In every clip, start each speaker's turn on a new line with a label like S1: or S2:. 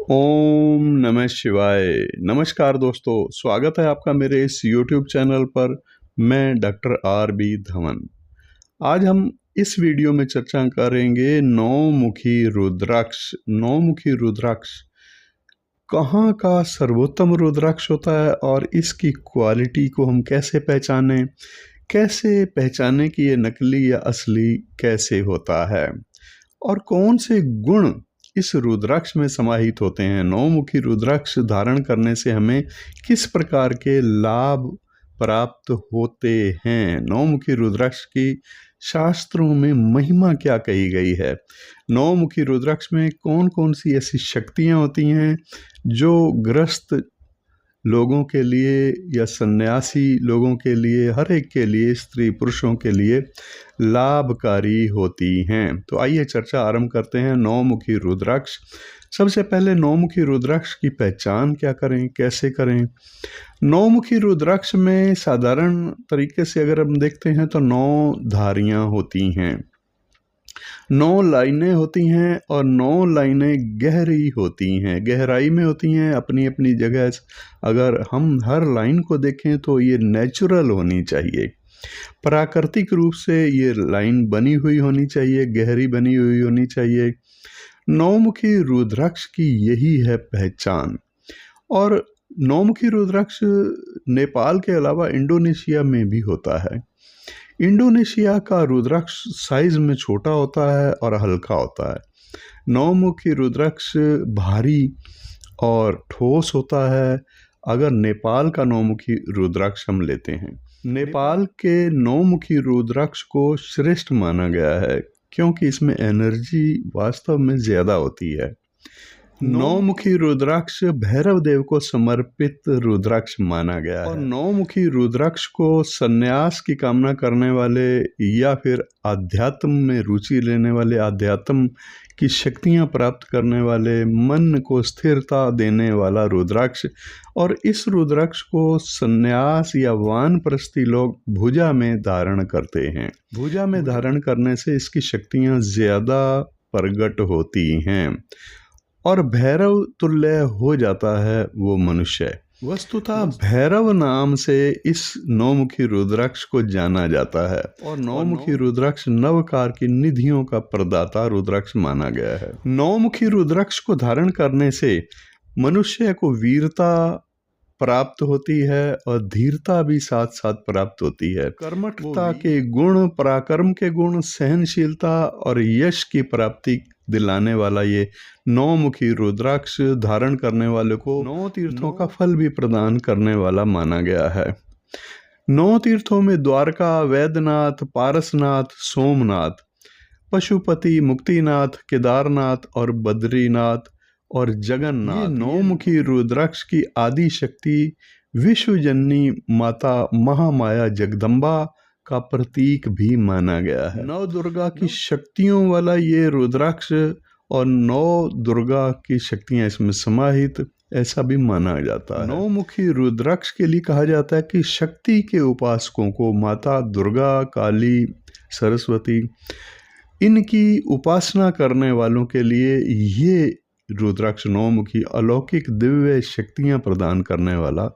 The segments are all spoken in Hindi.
S1: ओम नमः शिवाय। नमस्कार दोस्तों, स्वागत है आपका मेरे इस YouTube चैनल पर। मैं डॉक्टर आर बी धवन। आज हम इस वीडियो में चर्चा करेंगे नौमुखी रुद्राक्ष। नौमुखी रुद्राक्ष कहाँ का सर्वोत्तम रुद्राक्ष होता है और इसकी क्वालिटी को हम कैसे पहचानें कि ये नकली या असली कैसे होता है, और कौन से गुण इस रुद्राक्ष में समाहित होते हैं। नौमुखी रुद्राक्ष धारण करने से हमें किस प्रकार के लाभ प्राप्त होते हैं। नौमुखी रुद्राक्ष की शास्त्रों में महिमा क्या कही गई है। नौमुखी रुद्राक्ष में कौन कौन सी ऐसी शक्तियां होती हैं जो ग्रस्त लोगों के लिए या सन्यासी लोगों के लिए, हर एक के लिए, स्त्री पुरुषों के लिए लाभकारी होती हैं। तो आइए चर्चा आरंभ करते हैं। नौमुखी रुद्राक्ष। सबसे पहले नौमुखी रुद्राक्ष की पहचान क्या करें, कैसे करें। नौमुखी रुद्राक्ष में साधारण तरीके से अगर हम देखते हैं तो 9 धारियां होती हैं, 9 लाइनें होती हैं, और 9 लाइनें गहरी होती हैं, गहराई में होती हैं अपनी अपनी जगह। अगर हम हर लाइन को देखें तो ये नेचुरल होनी चाहिए, प्राकृतिक रूप से ये लाइन बनी हुई होनी चाहिए, गहरी बनी हुई होनी चाहिए। नौमुखी रुद्राक्ष की यही है पहचान। और नौमुखी रुद्राक्ष नेपाल के अलावा इंडोनेशिया में भी होता है। इंडोनेशिया का रुद्राक्ष साइज में छोटा होता है और हल्का होता है। नौमुखी रुद्राक्ष भारी और ठोस होता है। अगर नेपाल का नौमुखी रुद्राक्ष हम लेते हैं, नेपाल के नौमुखी रुद्राक्ष को श्रेष्ठ माना गया है क्योंकि इसमें एनर्जी वास्तव में ज़्यादा होती है। नौमुखी रुद्राक्ष भैरव देव को समर्पित रुद्राक्ष माना गया है। और नौमुखी रुद्राक्ष को संन्यास की कामना करने वाले या फिर आध्यात्म में रुचि लेने वाले, आध्यात्म की शक्तियां प्राप्त करने वाले, मन को स्थिरता देने वाला रुद्राक्ष। और इस रुद्राक्ष को संन्यास या वानप्रस्थी लोग भुजा में धारण करते हैं। भुजा में धारण करने से इसकी शक्तियां ज्यादा प्रकट होती हैं और भैरव तुल्य हो जाता है वो मनुष्य। वस्तुतः भैरव नाम से इस नौमुखी रुद्राक्ष को जाना जाता है, और नौमुखी रुद्राक्ष नवकार की निधियों का प्रदाता रुद्राक्ष माना गया है। नौमुखी रुद्राक्ष को धारण करने से मनुष्य को वीरता प्राप्त होती है और धीरता भी साथ साथ प्राप्त होती है। कर्मठता के गुण, पराक्रम के गुण, सहनशीलता और यश की प्राप्ति दिलाने वाला ये नौमुखी रुद्राक्ष धारण करने वाले को 9 तीर्थों का फल भी प्रदान करने वाला माना गया है। 9 तीर्थों में द्वारका, वैद्यनाथ, पारसनाथ, सोमनाथ, पशुपति, मुक्तिनाथ, केदारनाथ और बद्रीनाथ और जगन्नाथ। ये नौमुखी रुद्राक्ष की आदि शक्ति विश्वजननी माता महामाया जगदम्बा का प्रतीक भी माना गया है। 9 दुर्गा की शक्तियों वाला ये रुद्राक्ष और 9 दुर्गा की शक्तियां इसमें समाहित, ऐसा भी माना जाता है। नौमुखी रुद्राक्ष के लिए कहा जाता है कि शक्ति के उपासकों को माता दुर्गा, काली, सरस्वती, इनकी उपासना करने वालों के लिए ये रुद्राक्ष नौमुखी अलौकिक दिव्य शक्तियां प्रदान करने वाला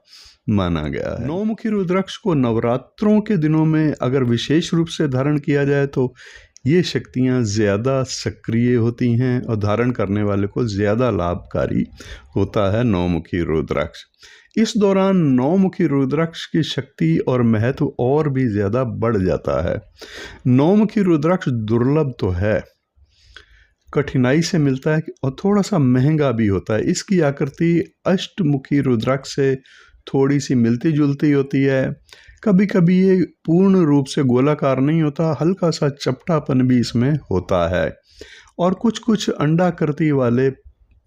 S1: माना गया है। नौमुखी रुद्राक्ष को नवरात्रों के दिनों में अगर विशेष रूप से धारण किया जाए तो ये शक्तियां ज़्यादा सक्रिय होती हैं और धारण करने वाले को ज़्यादा लाभकारी होता है नौमुखी रुद्राक्ष। इस दौरान नौमुखी रुद्राक्ष की शक्ति और महत्व और भी ज़्यादा बढ़ जाता है। नौमुखी रुद्राक्ष दुर्लभ तो है, कठिनाई से मिलता है और थोड़ा सा महंगा भी होता है। इसकी आकृति अष्टमुखी रुद्राक्ष से थोड़ी सी मिलती जुलती होती है। कभी कभी ये पूर्ण रूप से गोलाकार नहीं होता, हल्का सा चपटापन भी इसमें होता है। और कुछ कुछ अंडाकृति वाले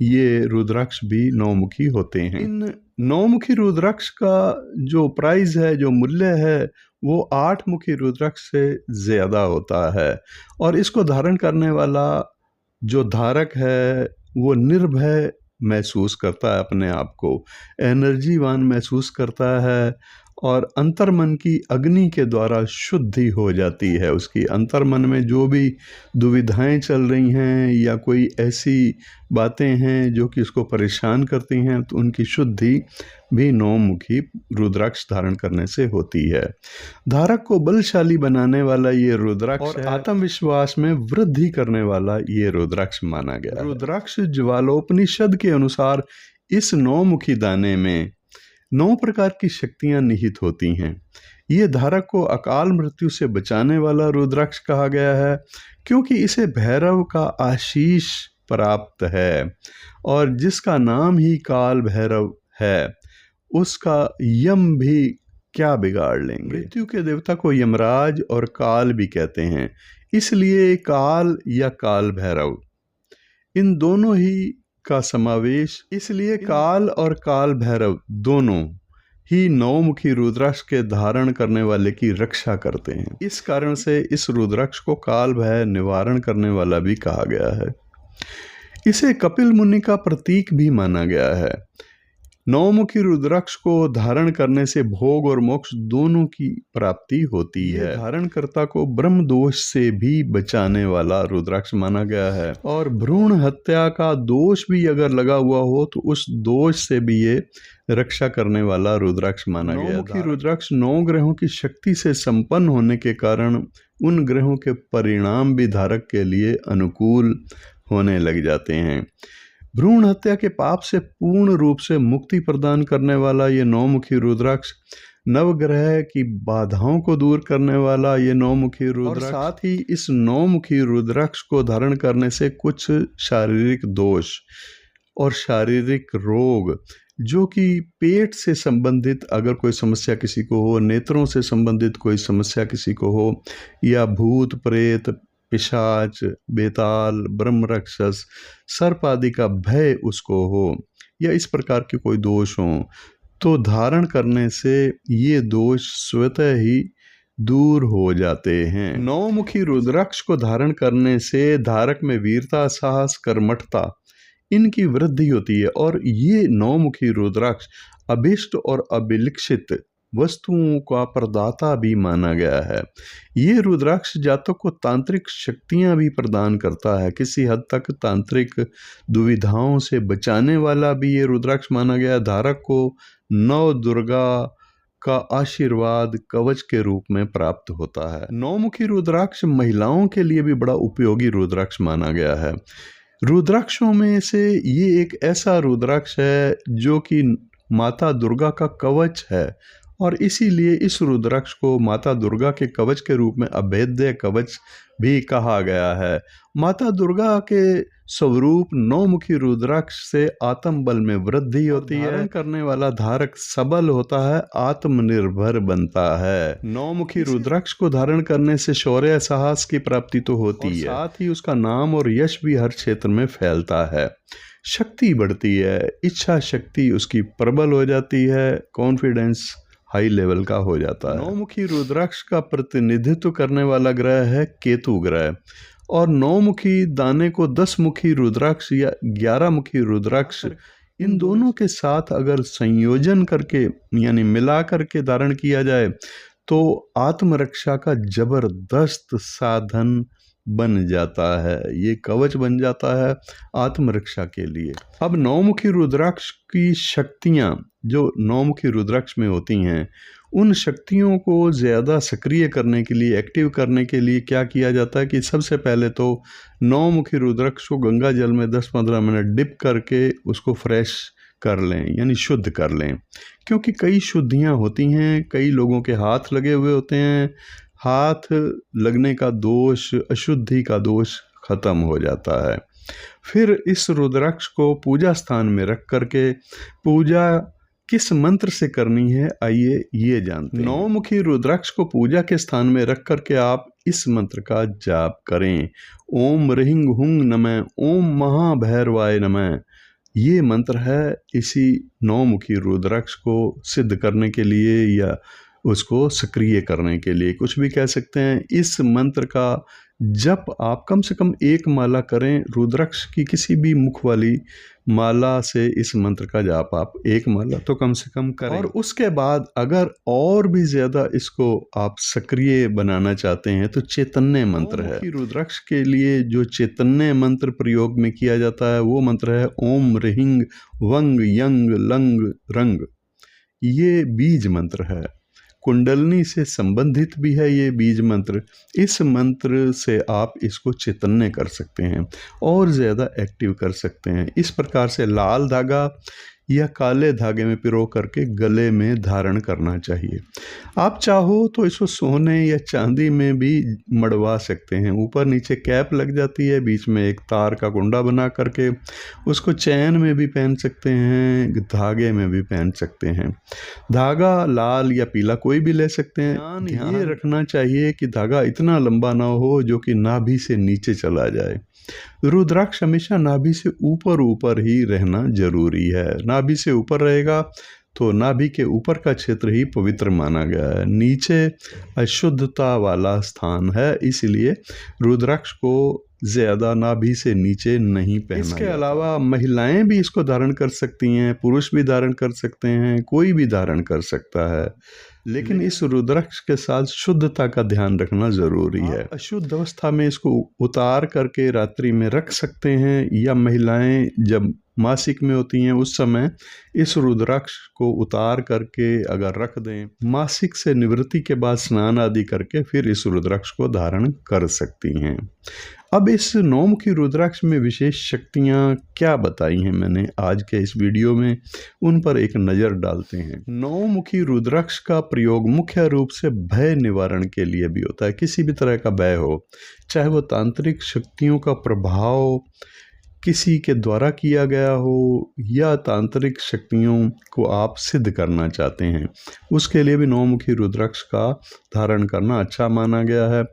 S1: ये रुद्राक्ष भी नौमुखी होते हैं। इन नौमुखी रुद्राक्ष का जो प्राइस है, जो मूल्य है, वो 8 मुखी रुद्राक्ष से ज़्यादा होता है। और इसको धारण करने वाला जो धारक है वो निर्भय महसूस करता है, अपने आप को एनर्जीवान महसूस करता है और अंतर्मन की अग्नि के द्वारा शुद्धि हो जाती है। उसकी अंतर्मन में जो भी दुविधाएं चल रही हैं या कोई ऐसी बातें हैं जो कि उसको परेशान करती हैं, तो उनकी शुद्धि भी नौमुखी रुद्राक्ष धारण करने से होती है। धारक को बलशाली बनाने वाला ये रुद्राक्ष और आत्मविश्वास में वृद्धि करने वाला ये रुद्राक्ष माना गया। रुद्राक्ष ज्वालोपनिषद के अनुसार इस नौमुखी दाने में 9 प्रकार की शक्तियां निहित होती हैं। ये धारक को अकाल मृत्यु से बचाने वाला रुद्राक्ष कहा गया है, क्योंकि इसे भैरव का आशीष प्राप्त है, और जिसका नाम ही काल भैरव है उसका यम भी क्या बिगाड़ लेंगे। मृत्यु के देवता को यमराज और काल भी कहते हैं, इसलिए काल या काल भैरव इन दोनों ही का समावेश, इसलिए काल और काल भैरव दोनों ही नौमुखी रुद्राक्ष के धारण करने वाले की रक्षा करते हैं। इस कारण से इस रुद्राक्ष को काल भय निवारण करने वाला भी कहा गया है। इसे कपिल मुनि का प्रतीक भी माना गया है। नौमुखी रुद्राक्ष को धारण करने से भोग और मोक्ष दोनों की प्राप्ति होती है। धारणकर्ता को ब्रह्म दोष से भी बचाने वाला रुद्राक्ष माना गया है, और भ्रूण हत्या का दोष भी अगर लगा हुआ हो तो उस दोष से भी ये रक्षा करने वाला रुद्राक्ष माना गया है। नौमुखी रुद्राक्ष 9 ग्रहों की शक्ति से संपन्न होने के कारण उन ग्रहों के परिणाम भी धारक के लिए अनुकूल होने लग जाते हैं। भ्रूण हत्या के पाप से पूर्ण रूप से मुक्ति प्रदान करने वाला ये नौमुखी रुद्राक्ष, नवग्रह की बाधाओं को दूर करने वाला ये नौमुखी रुद्राक्ष, और साथ ही इस नौमुखी रुद्राक्ष को धारण करने से कुछ शारीरिक दोष और शारीरिक रोग, जो कि पेट से संबंधित अगर कोई समस्या किसी को हो, नेत्रों से संबंधित कोई समस्या किसी को हो, या भूत प्रेत पिशाच बेताल ब्रह्म राक्षस सर्प आदि का भय उसको हो, या इस प्रकार के कोई दोष हो, तो धारण करने से ये दोष स्वतः ही दूर हो जाते हैं। नौमुखी रुद्राक्ष को धारण करने से धारक में वीरता, साहस, कर्मठता इनकी वृद्धि होती है, और ये नौमुखी रुद्राक्ष अभिष्ट और अभिलिखित वस्तुओं का प्रदाता भी माना गया है। ये रुद्राक्ष जातक को तांत्रिक शक्तियां भी प्रदान करता है। किसी हद तक तांत्रिक दुविधाओं से बचाने वाला भी ये रुद्राक्ष माना गया। धारक को नव दुर्गा का आशीर्वाद कवच के रूप में प्राप्त होता है। नौमुखी रुद्राक्ष महिलाओं के लिए भी बड़ा उपयोगी रुद्राक्ष माना गया है। रुद्राक्षों में से ये एक ऐसा रुद्राक्ष है जो कि माता दुर्गा का कवच है, और इसीलिए इस रुद्राक्ष को माता दुर्गा के कवच के रूप में अभेद्य कवच भी कहा गया है। माता दुर्गा के स्वरूप नौमुखी रुद्राक्ष से आत्म बल में वृद्धि होती है। धारण करने वाला धारक सबल होता है, आत्मनिर्भर बनता है। नौमुखी रुद्राक्ष को धारण करने से शौर्य साहस की प्राप्ति तो होती है, साथ ही उसका नाम और यश भी हर क्षेत्र में फैलता है। शक्ति बढ़ती है, इच्छा शक्ति उसकी प्रबल हो जाती है, कॉन्फिडेंस हाई लेवल का हो जाता है। नौमुखी रुद्राक्ष का प्रतिनिधित्व करने वाला ग्रह है केतु ग्रह, और नौमुखी दाने को 10 मुखी रुद्राक्ष या 11 मुखी रुद्राक्ष, इन दोनों के साथ अगर संयोजन करके यानी मिला करके धारण किया जाए तो आत्मरक्षा का जबरदस्त साधन बन जाता है। ये कवच बन जाता है आत्मरक्षा के लिए। अब नौमुखी रुद्राक्ष की शक्तियां जो नौमुखी रुद्राक्ष में होती हैं, उन शक्तियों को ज़्यादा सक्रिय करने के लिए, एक्टिव करने के लिए क्या किया जाता है कि सबसे पहले तो नौमुखी रुद्राक्ष को गंगा जल में 10-15 मिनट डिप करके उसको फ्रेश कर लें, यानी शुद्ध कर लें, क्योंकि कई शुद्धियां होती हैं। कई लोगों के हाथ लगे हुए होते हैं, हाथ लगने का दोष, अशुद्धि का दोष खत्म हो जाता है। फिर इस रुद्राक्ष को पूजा स्थान में रख करके पूजा किस मंत्र से करनी है, आइए ये जानते हैं। नौमुखी रुद्राक्ष को पूजा के स्थान में रख करके आप इस मंत्र का जाप करें। ओम ह्रीं हुं नमः, ओम महाभैरवाय नमः। ये मंत्र है इसी नौमुखी रुद्राक्ष को सिद्ध करने के लिए या उसको सक्रिय करने के लिए, कुछ भी कह सकते हैं। इस मंत्र का जब आप कम से कम एक माला करें रुद्राक्ष की किसी भी मुख वाली माला से इस मंत्र का जाप आप एक माला तो कम से कम करें। और उसके बाद अगर और भी ज़्यादा इसको आप सक्रिय बनाना चाहते हैं तो चैतन्य मंत्र है। रुद्राक्ष के लिए जो चैतन्य मंत्र प्रयोग में किया जाता है वो मंत्र है ओम ह्रीं वंग यंग लंग रंग। ये बीज मंत्र है, कुंडलनी से संबंधित भी है ये बीज मंत्र। इस मंत्र से आप इसको चैतन्य कर सकते हैं और ज़्यादा एक्टिव कर सकते हैं। इस प्रकार से लाल धागा या काले धागे में पिरो करके गले में धारण करना चाहिए। आप चाहो तो इसको सोने या चांदी में भी मड़वा सकते हैं। ऊपर नीचे कैप लग जाती है, बीच में एक तार का कुंडा बना करके उसको चैन में भी पहन सकते हैं, धागे में भी पहन सकते हैं। धागा लाल या पीला कोई भी ले सकते हैं। ध्यान ये रखना चाहिए कि धागा इतना लंबा ना हो जो कि नाभि से नीचे चला जाए। रुद्राक्ष हमेशा नाभि से ऊपर ऊपर ही रहना जरूरी है। नाभि से ऊपर रहेगा तो नाभि के ऊपर का क्षेत्र ही पवित्र माना गया है। नीचे अशुद्धता वाला स्थान है, इसलिए रुद्राक्ष को ज़्यादा नाभि से नीचे नहीं पहना। इसके अलावा महिलाएं भी इसको धारण कर सकती हैं, पुरुष भी धारण कर सकते हैं, कोई भी धारण कर सकता है, लेकिन इस रुद्राक्ष के साथ शुद्धता का ध्यान रखना जरूरी है। अशुद्ध अवस्था में इसको उतार करके रात्रि में रख सकते हैं, या महिलाएं जब मासिक में होती हैं उस समय इस रुद्राक्ष को उतार करके अगर रख दें, मासिक से निवृत्ति के बाद स्नान आदि करके फिर इस रुद्राक्ष को धारण कर सकती हैं। अब इस नौमुखी रुद्राक्ष में विशेष शक्तियाँ क्या बताई हैं मैंने आज के इस वीडियो में, उन पर एक नज़र डालते हैं। नौमुखी रुद्राक्ष का प्रयोग मुख्य रूप से भय निवारण के लिए भी होता है। किसी भी तरह का भय हो, चाहे वो तांत्रिक शक्तियों का प्रभाव किसी के द्वारा किया गया हो या तांत्रिक शक्तियों को आप सिद्ध करना चाहते हैं, उसके लिए भी नौमुखी रुद्राक्ष का धारण करना अच्छा माना गया है।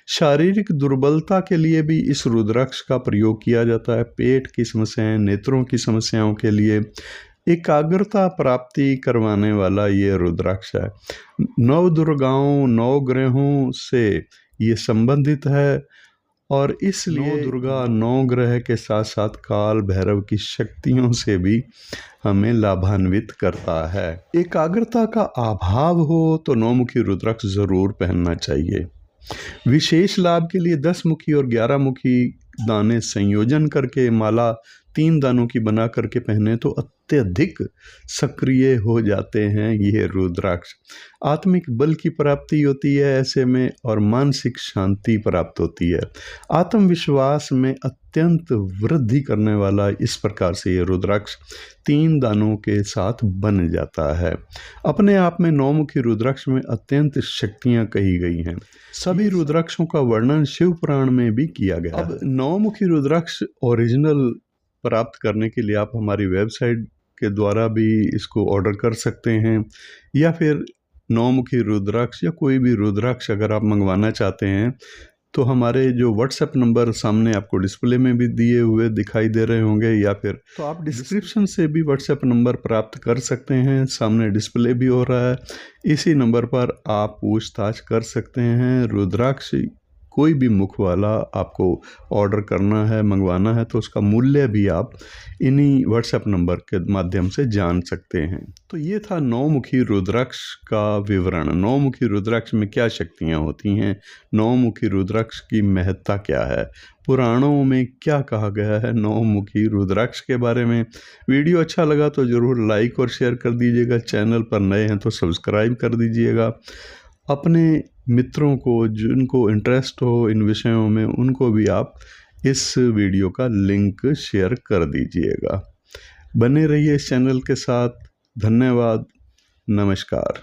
S1: शारीरिक दुर्बलता के लिए भी इस रुद्राक्ष का प्रयोग किया जाता है। पेट की समस्याएं, नेत्रों की समस्याओं के लिए एकाग्रता प्राप्ति करवाने वाला ये रुद्राक्ष है। नव दुर्गाओं, नव ग्रहों से ये संबंधित है और इसलिए दुर्गा नौ ग्रह के साथ साथ काल भैरव की शक्तियों से भी हमें लाभान्वित करता है। एकाग्रता का अभाव हो तो नौमुखी रुद्राक्ष जरूर पहनना चाहिए। विशेष लाभ के लिए 10 मुखी और 11 मुखी दाने संयोजन करके माला 3 दानों की बना करके पहने तो अत्यधिक सक्रिय हो जाते हैं ये रुद्राक्ष। आत्मिक बल की प्राप्ति होती है ऐसे में, और मानसिक शांति प्राप्त होती है। आत्मविश्वास में अत्यंत वृद्धि करने वाला इस प्रकार से ये रुद्राक्ष 3 दानों के साथ बन जाता है। अपने आप में नौमुखी रुद्राक्ष में अत्यंत शक्तियां कही गई हैं। सभी रुद्राक्षों का वर्णन शिव पुराण में भी किया गया। अब नौमुखी रुद्राक्ष ओरिजिनल प्राप्त करने के लिए आप हमारी वेबसाइट के द्वारा भी इसको ऑर्डर कर सकते हैं, या फिर नौमुखी रुद्राक्ष या कोई भी रुद्राक्ष अगर आप मंगवाना चाहते हैं तो हमारे जो व्हाट्सएप नंबर सामने आपको डिस्प्ले में भी दिए हुए दिखाई दे रहे होंगे, या फिर तो आप डिस्क्रिप्शन से भी व्हाट्सएप नंबर प्राप्त कर सकते हैं। सामने डिस्प्ले भी हो रहा है, इसी नंबर पर आप पूछताछ कर सकते हैं। रुद्राक्ष कोई भी मुख वाला आपको ऑर्डर करना है, मंगवाना है, तो उसका मूल्य भी आप इन्हीं व्हाट्सएप नंबर के माध्यम से जान सकते हैं। तो ये था नौमुखी रुद्राक्ष का विवरण। नौमुखी रुद्राक्ष में क्या शक्तियाँ होती हैं, नौमुखी रुद्राक्ष की महत्ता क्या है, पुराणों में क्या कहा गया है नौमुखी रुद्राक्ष के बारे में। वीडियो अच्छा लगा तो ज़रूर लाइक और शेयर कर दीजिएगा। चैनल पर नए हैं तो सब्सक्राइब कर दीजिएगा। अपने मित्रों को जिनको इंटरेस्ट हो इन विषयों में, उनको भी आप इस वीडियो का लिंक शेयर कर दीजिएगा। बने रहिए इस चैनल के साथ। धन्यवाद। नमस्कार।